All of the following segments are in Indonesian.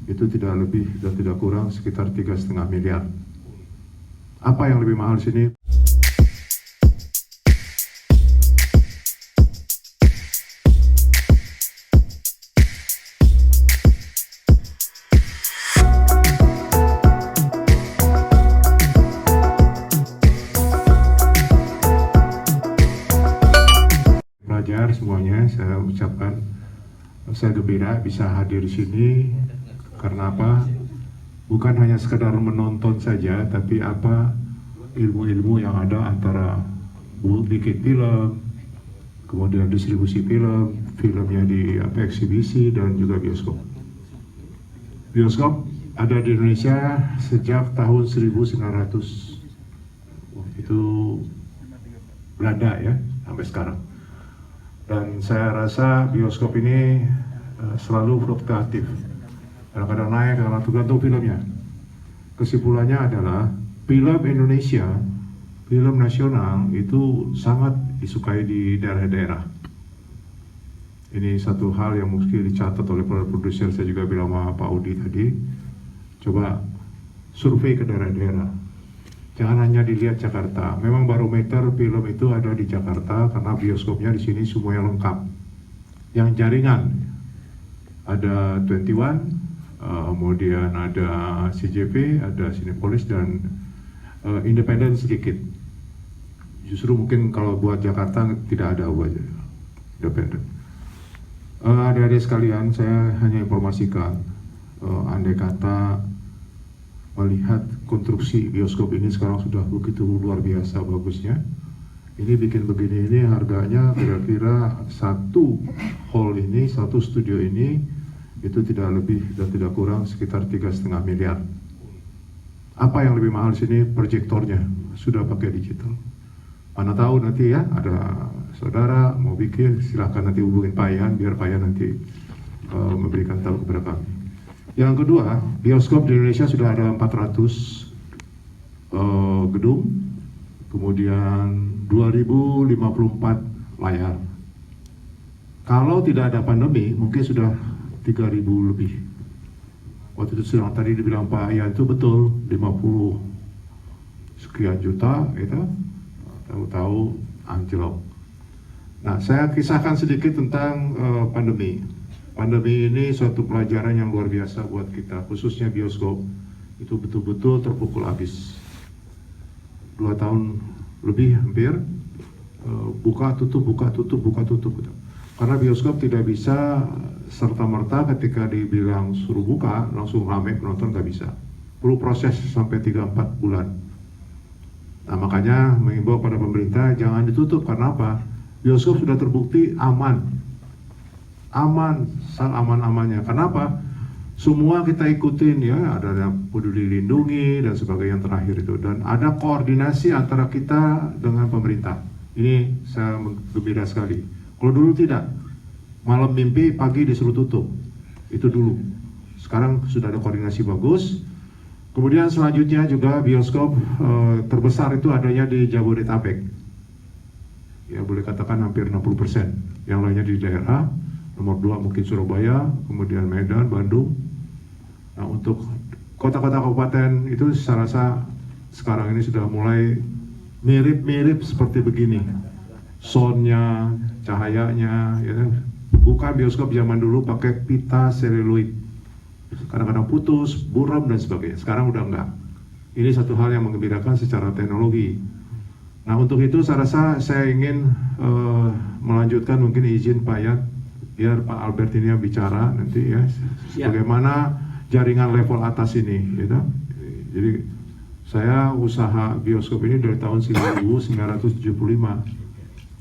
itu tidak lebih dan tidak kurang sekitar 3,5 miliar. Apa yang lebih mahal di sini? Pelajar semuanya, saya ucapkan saya gembira bisa hadir di sini. Karena apa? Bukan hanya sekedar menonton saja, tapi apa ilmu-ilmu yang ada antara bikin film, kemudian distribusi film, filmnya di eksibisi dan juga bioskop. Bioskop ada di Indonesia sejak tahun 1900, itu Belanda ya, sampai sekarang. Dan saya rasa bioskop ini selalu fluktuatif. Kadang-kadang naik, kadang-kadang tergantung filmnya. Kesimpulannya adalah film Indonesia, film nasional itu sangat disukai di daerah-daerah. Ini satu hal yang mesti dicatat oleh para produser. Saya juga bilang sama Pak Udi tadi, coba survei ke daerah-daerah. Jangan hanya dilihat Jakarta. Memang barometer film itu ada di Jakarta karena bioskopnya di sini semuanya lengkap. Yang jaringan ada 21, kemudian ada CJP, ada Cinepolis dan independen sedikit. Justru mungkin kalau buat Jakarta tidak ada buat independen. Adik-adik sekalian, saya hanya informasikan, andai kata melihat konstruksi bioskop ini sekarang sudah begitu luar biasa bagusnya. Ini bikin begini ini harganya kira-kira satu hall ini, satu studio ini itu tidak lebih dan tidak kurang sekitar 3,5 miliar. Apa yang lebih mahal di sini? Proyektornya sudah pakai digital. Mana tahu nanti ya ada saudara mau bikin, silahkan nanti hubungin Pak Yan biar Pak Yan nanti memberikan tahu kepada kami. Yang kedua, bioskop di Indonesia sudah ada 400 gedung, kemudian 2054 layar. Kalau tidak ada pandemi, mungkin sudah 3.000 lebih. Waktu itu sedang tadi dibilang Pak Yan itu betul, 50 sekian juta, itu tahu-tahu anjlok. Nah, saya kisahkan sedikit tentang pandemi. Pandemi ini suatu pelajaran yang luar biasa buat kita, khususnya bioskop. Itu betul-betul terpukul habis. 2 tahun lebih hampir, buka tutup. Karena bioskop tidak bisa serta-merta ketika dibilang suruh buka, langsung rame penonton, nggak bisa. Perlu proses sampai 3-4 bulan. Nah, makanya mengimbau pada pemerintah jangan ditutup. Karena apa? Bioskop sudah terbukti aman, aman-amannya. Kenapa? Semua kita ikutin ya, ada peduli lindungi dan sebagainya yang terakhir itu, dan ada koordinasi antara kita dengan pemerintah. Ini saya gembira sekali. Kalau dulu tidak, malam mimpi pagi disuruh tutup, itu dulu. Sekarang sudah ada koordinasi bagus. Kemudian selanjutnya juga bioskop terbesar itu adanya di Jabodetabek. Ya boleh katakan hampir 60%. Yang lainnya di daerah. Nomor 2 mungkin Surabaya, kemudian Medan, Bandung. Nah, untuk kota-kota kabupaten itu saya rasa sekarang ini sudah mulai mirip-mirip seperti begini. Soundnya, cahayanya, ya, bukan bioskop zaman dulu pakai pita seluloid. Kadang-kadang putus, buram dan sebagainya. Sekarang udah enggak. Ini satu hal yang menggembirakan secara teknologi. Nah, untuk itu saya rasa saya ingin melanjutkan, mungkin izin Pak Yan, biar Pak Albert ini yang bicara nanti ya, bagaimana jaringan level atas ini, gitu. Jadi saya usaha bioskop ini dari tahun 1975.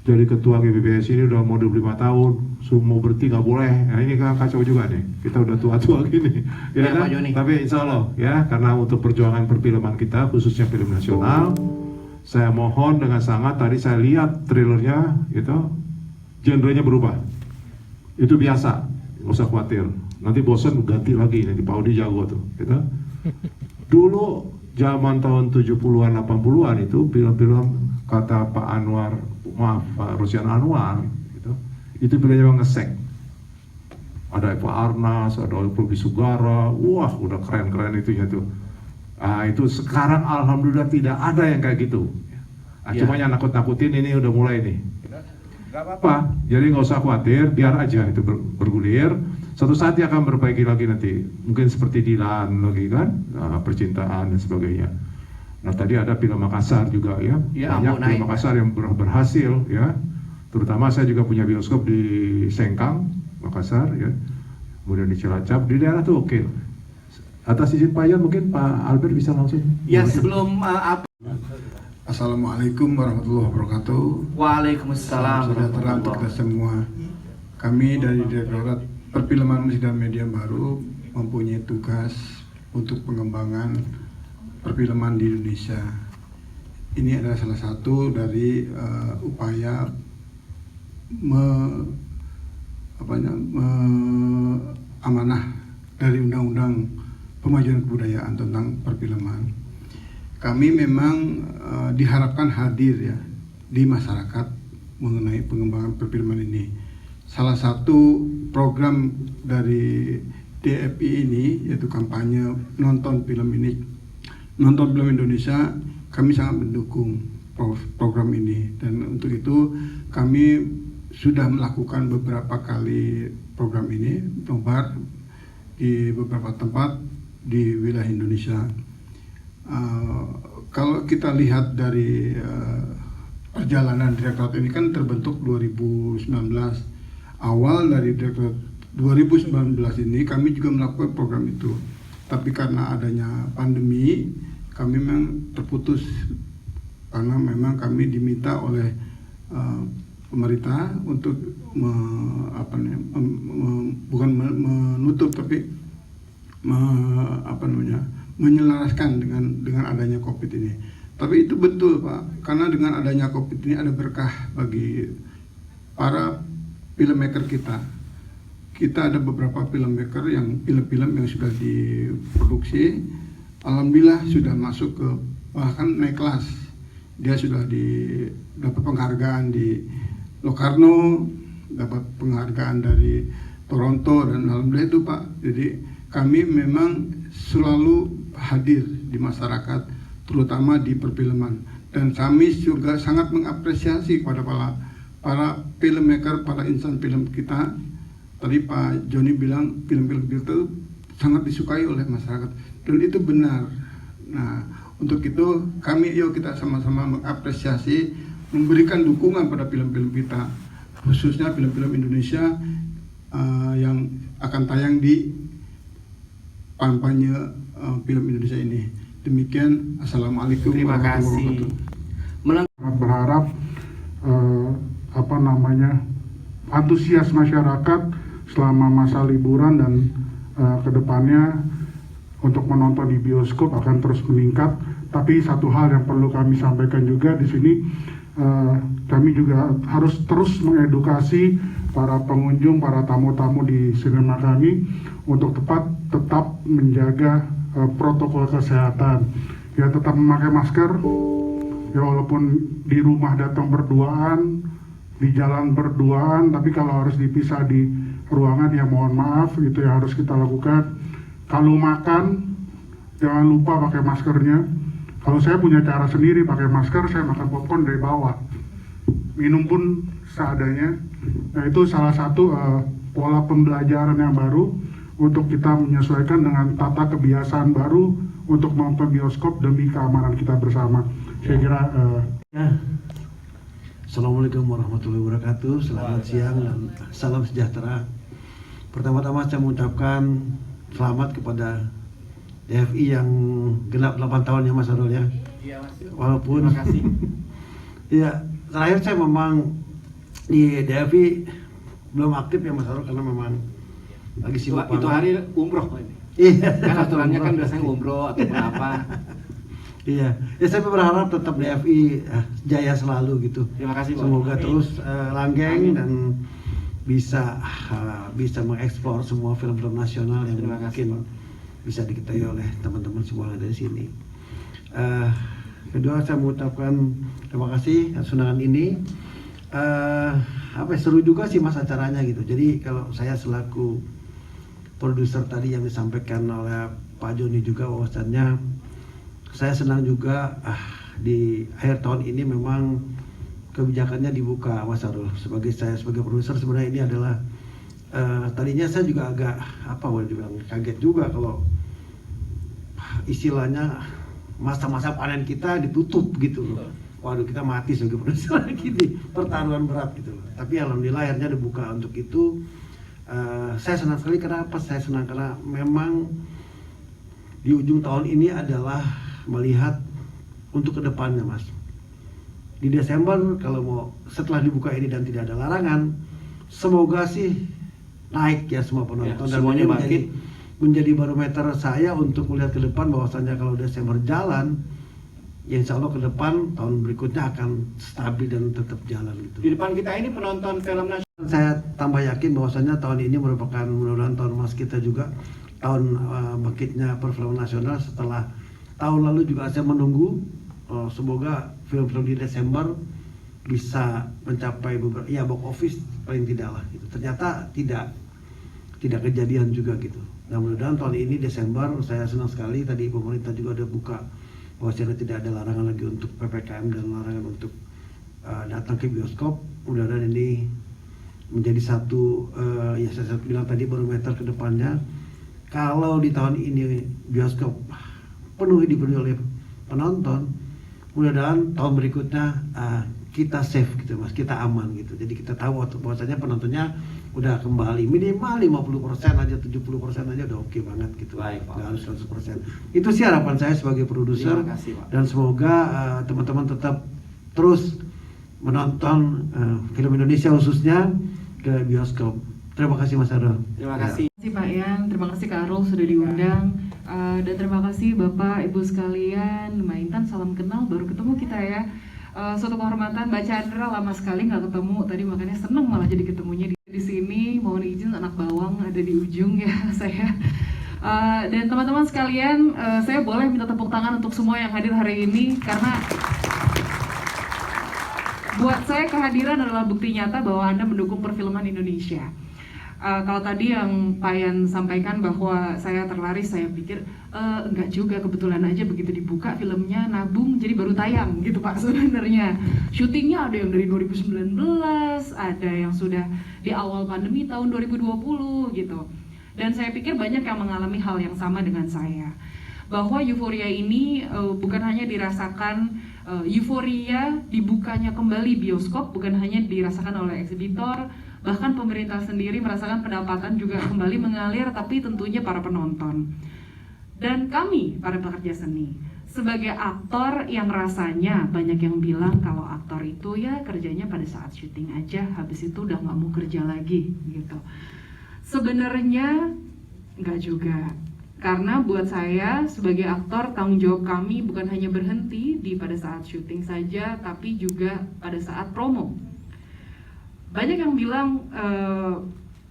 Jadi ketua GBBS ini udah mau 25 tahun, semua berhenti nggak boleh. Nah, ini kan kacau juga nih, kita udah tua-tua gini. Ya, kan? Tapi insya Allah ya, karena untuk perjuangan perfilman kita, khususnya film nasional, saya mohon dengan sangat, tadi saya lihat trailernya, gitu, genrenya berubah. Itu biasa, nggak usah khawatir. Nanti bosan ganti lagi, nanti Pak Udi jago tuh, gitu. Dulu zaman tahun 70-an, 80-an itu film-film kata Pak Anwar, Pak Rosian Anwar, gitu, itu filmnya ngesek. Ada Eva Arnas, ada Ruby Sugara, wah udah keren-keren itunya tuh. Itu sekarang alhamdulillah tidak ada yang kayak gitu. Cuma yang nakut-nakutin ini udah mulai nih. Gak apa-apa, jadi nggak usah khawatir, biar aja itu bergulir. Suatu saat dia akan berbaiki lagi nanti, mungkin seperti Dilan lagi kan, percintaan dan sebagainya. Nah tadi ada film Makassar juga ya, banyak film Makassar yang berhasil ya. Terutama saya juga punya bioskop di Sengkang, Makassar ya, kemudian di Cilacap, di daerah tuh oke. Atas izin Pak Yon mungkin Pak Albert bisa langsung. Ya sebelum Assalamualaikum warahmatullahi wabarakatuh. Waalaikumsalam. Salam sejahtera untuk kita semua. Kami dari Direktorat Perfilman Musik dan Media Baru mempunyai tugas untuk pengembangan perfilman di Indonesia. Ini adalah salah satu dari upaya amanah dari Undang-Undang Pemajuan Kebudayaan tentang perfilman. Kami memang diharapkan hadir ya di masyarakat mengenai pengembangan perfilman ini. Salah satu program dari DFI ini yaitu kampanye nonton film Indonesia. Kami sangat mendukung program ini, dan untuk itu kami sudah melakukan beberapa kali program ini nobar di beberapa tempat di wilayah Indonesia. Kalau kita lihat dari perjalanan Direktorat ini kan terbentuk 2019. Awal dari Direktorat 2019 ini kami juga melakukan program itu, tapi karena adanya pandemi kami memang terputus, karena memang kami diminta oleh pemerintah untuk bukan menutup tapi menyelaraskan dengan adanya COVID ini. Tapi itu betul Pak, karena dengan adanya COVID ini ada berkah bagi para filmmaker kita. Kita ada beberapa filmmaker yang film-film yang sudah diproduksi, alhamdulillah sudah masuk ke bahkan naik kelas. Dia sudah dapat penghargaan di Locarno, dapat penghargaan dari Toronto, dan alhamdulillah itu Pak. Jadi kami memang selalu hadir di masyarakat, terutama di perfilman, dan kami juga sangat mengapresiasi kepada para filmmaker, para insan film kita. Tadi Pak Joni bilang film-film itu sangat disukai oleh masyarakat, dan itu benar. Nah, untuk itu kami kita sama-sama mengapresiasi, memberikan dukungan pada film-film kita, khususnya film-film Indonesia yang akan tayang di kampanye film Indonesia ini. Demikian, assalamualaikum warahmatullahi wabarakatuh. Berharap antusias masyarakat selama masa liburan dan kedepannya untuk menonton di bioskop akan terus meningkat. Tapi satu hal yang perlu kami sampaikan juga di sini, kami juga harus terus mengedukasi para pengunjung, para tamu-tamu di sinema kami untuk tetap menjaga protokol kesehatan. Ya, tetap memakai masker. Ya, walaupun di rumah datang berduaan, di jalan berduaan, tapi kalau harus dipisah di ruangan ya mohon maaf, itu yang harus kita lakukan. Kalau makan jangan lupa pakai maskernya. Kalau saya punya cara sendiri pakai masker, saya makan popcorn dari bawah. Minum pun seadanya. Nah, itu salah satu pola pembelajaran yang baru untuk kita menyesuaikan dengan tata kebiasaan baru untuk menonton bioskop demi keamanan kita bersama. Saya kira Assalamualaikum warahmatullahi wabarakatuh. Selamat siang dan salam sejahtera. Pertama-tama saya mengucapkan selamat kepada DFI yang genap 8 tahun ya Mas Arul ya. Iya Mas. Walaupun Terima kasih. Iya, terakhir saya memang di DFI belum aktif ya Mas Arul karena memang lagi sibuk Itu hari umroh ini. Iya. Kan aturannya kan biasanya umroh ataupun apa. Iya, ya saya berharap tetap DFI jaya selalu gitu. Terima kasih Pak. Semoga Amin. terus langgeng Amin. dan bisa mengeksplor semua film-film nasional yang Terima kasih, mungkin bisa diketahui oleh teman-teman semua yang ada di sini. Kedua, saya mengucapkan terima kasih atas undangan ini. Seru juga sih Mas acaranya gitu. Jadi kalau saya selaku produser tadi yang disampaikan oleh Pak Joni juga, bahwasannya saya senang juga di akhir tahun ini memang kebijakannya dibuka, Mas Arul. Saya sebagai produser sebenarnya ini adalah tadinya saya juga agak boleh dibilang kaget juga kalau istilahnya masa-masa panen kita ditutup gitu loh. Waduh, kita mati sebagai produser lagi di pertaruhan berat gitu loh. Tapi alhamdulillah akhirnya dibuka untuk itu. Saya senang sekali. Kenapa saya senang? Karena memang di ujung tahun ini adalah melihat untuk kedepannya, Mas. Di Desember kalau mau setelah dibuka ini dan tidak ada larangan, semoga sih naik ya semua penonton, dan semuanya menjadi barometer saya untuk melihat ke depan bahwasannya kalau Desember jalan, ya insya Allah ke depan tahun berikutnya akan stabil dan tetap jalan gitu. Di depan kita ini penonton film nasional. Saya tambah yakin bahwasannya tahun ini merupakan mudah-mudahan tahun emas kita juga, tahun bangkitnya perfilman nasional. Setelah tahun lalu juga saya menunggu, semoga film-film di Desember bisa mencapai beberapa box office paling tidak lah gitu. Ternyata tidak kejadian juga gitu. Nah, mudah-mudahan tahun ini Desember, saya senang sekali tadi pemerintah juga udah buka bahwasanya tidak ada larangan lagi untuk PPKM dan larangan untuk datang ke bioskop. Mudah-mudahan ini menjadi satu saya bilang tadi barometer ke depannya. Kalau di tahun ini bioskop dipenuhi oleh penonton, mudah-mudahan tahun berikutnya kita safe gitu, Mas, kita aman gitu. Jadi kita tahu bahwasanya penontonnya udah kembali minimal 50% aja, 70% aja udah oke banget gitu. Baik, Pak. Nggak harus 100%. Itu sih harapan saya sebagai produser. Terima kasih, Pak. Dan semoga teman-teman tetap terus menonton film Indonesia khususnya ke bioskop. Terima kasih, Mas Arul. Terima kasih. Terima kasih Pak Yan, terima kasih Kak Arul sudah diundang, dan terima kasih Bapak Ibu sekalian. Mbak Intan, salam kenal, baru ketemu kita ya. Suatu kehormatan. Mbak Chandra lama sekali nggak ketemu tadi, makanya seneng malah jadi ketemunya di sini. Mohon izin anak bawang ada di ujung ya saya. Dan teman-teman sekalian, saya boleh minta tepuk tangan untuk semua yang hadir hari ini, karena buat saya kehadiran adalah bukti nyata bahwa Anda mendukung perfilman Indonesia. Kalau tadi yang Pak Yan sampaikan bahwa saya terlaris, saya pikir enggak juga, kebetulan aja begitu dibuka filmnya nabung jadi baru tayang gitu Pak. Sebenarnya syutingnya ada yang dari 2019, ada yang sudah di awal pandemi tahun 2020 gitu. Dan saya pikir banyak yang mengalami hal yang sama dengan saya, bahwa euforia ini bukan hanya dirasakan euforia dibukanya kembali bioskop, bukan hanya dirasakan oleh eksibitor, bahkan pemerintah sendiri merasakan pendapatan juga kembali mengalir, tapi tentunya para penonton. Dan kami, para pekerja seni, sebagai aktor yang rasanya banyak yang bilang kalau aktor itu ya kerjanya pada saat syuting aja, habis itu udah nggak mau kerja lagi gitu. Sebenarnya nggak juga. Karena buat saya sebagai aktor, tanggung jawab kami bukan hanya berhenti di pada saat syuting saja, tapi juga pada saat promo. Banyak yang bilang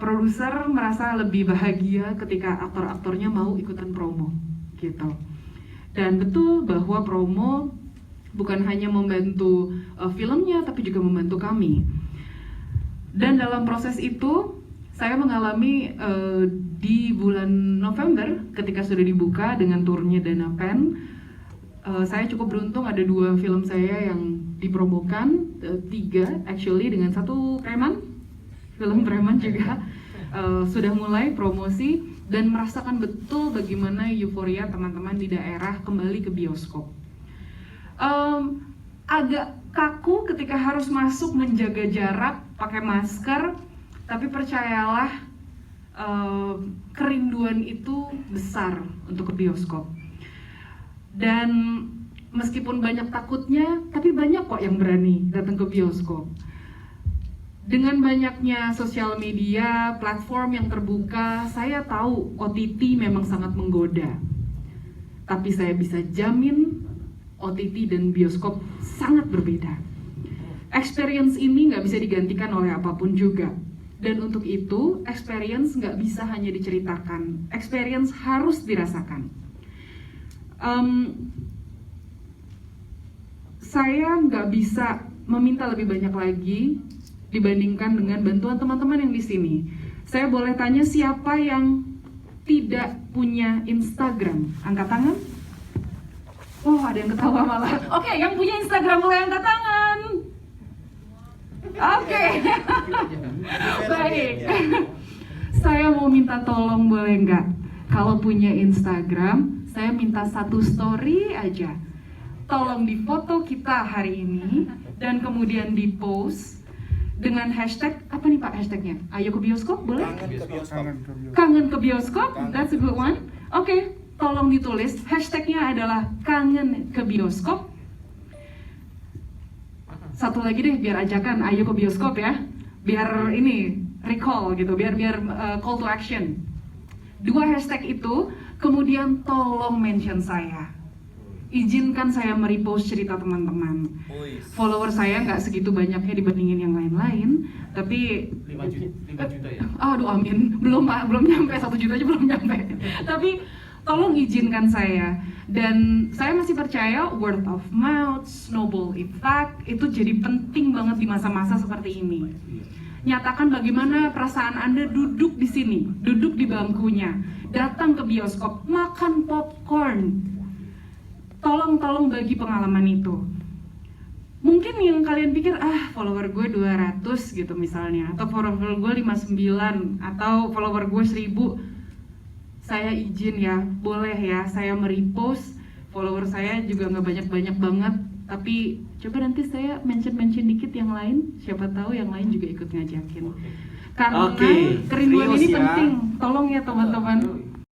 produser merasa lebih bahagia ketika aktor-aktornya mau ikutan promo gitu. Dan betul bahwa promo bukan hanya membantu filmnya, tapi juga membantu kami. Dan dalam proses itu saya mengalami di bulan November ketika sudah dibuka dengan turnya Dana Pen, saya cukup beruntung ada 2 film saya yang dipromokan, 3 actually, dengan 1 preman, film preman juga sudah mulai promosi dan merasakan betul bagaimana euforia teman-teman di daerah kembali ke bioskop. Agak kaku ketika harus masuk menjaga jarak, pakai masker, tapi percayalah kerinduan itu besar untuk ke bioskop. Dan meskipun banyak takutnya, tapi banyak kok yang berani datang ke bioskop. Dengan banyaknya sosial media, platform yang terbuka, saya tahu OTT memang sangat menggoda. Tapi saya bisa jamin OTT dan bioskop sangat berbeda. Experience ini nggak bisa digantikan oleh apapun juga. Dan untuk itu, experience nggak bisa hanya diceritakan. Experience harus dirasakan. Saya nggak bisa meminta lebih banyak lagi dibandingkan dengan bantuan teman-teman yang di sini. Saya boleh tanya siapa yang tidak punya Instagram? Angkat tangan. Oh, ada yang ketawa malah. Oke, yang punya Instagram boleh angkat tangan. Oke. Baik. Saya mau minta tolong boleh nggak? Kalau punya Instagram, saya minta satu story aja. Tolong difoto kita hari ini dan kemudian di-post dengan hashtag, apa nih Pak hashtagnya? Ayo ke bioskop, boleh? Kangen ke bioskop, that's a good one. Oke, tolong ditulis, hashtagnya adalah kangen ke bioskop. Satu lagi deh, biar ajakan, ayo ke bioskop ya. Biar ini, recall gitu, biar call to action. 2 hashtag itu, kemudian tolong mention saya. Izinkan saya merepost cerita teman-teman. Follower saya nggak segitu banyaknya dibandingin yang lain-lain, tapi 5 juta ya? aduh amin, belum Pak, belum nyampe 1 juta aja belum nyampe. Tapi tolong izinkan saya, dan saya masih percaya word of mouth, snowball effect itu jadi penting banget di masa-masa seperti ini. Nyatakan bagaimana perasaan Anda duduk di sini, duduk di bangkunya, datang ke bioskop, makan popcorn. Tolong bagi pengalaman itu. Mungkin yang kalian pikir, follower gue 200 gitu misalnya, atau follower gue 59, atau follower gue 1000. Saya izin ya, boleh ya, saya merepost. Follower saya juga nggak banyak-banyak banget, tapi coba nanti saya mention dikit yang lain, siapa tahu yang lain juga ikut ngajakin. Karena kerinduan ini penting, tolong ya teman-teman.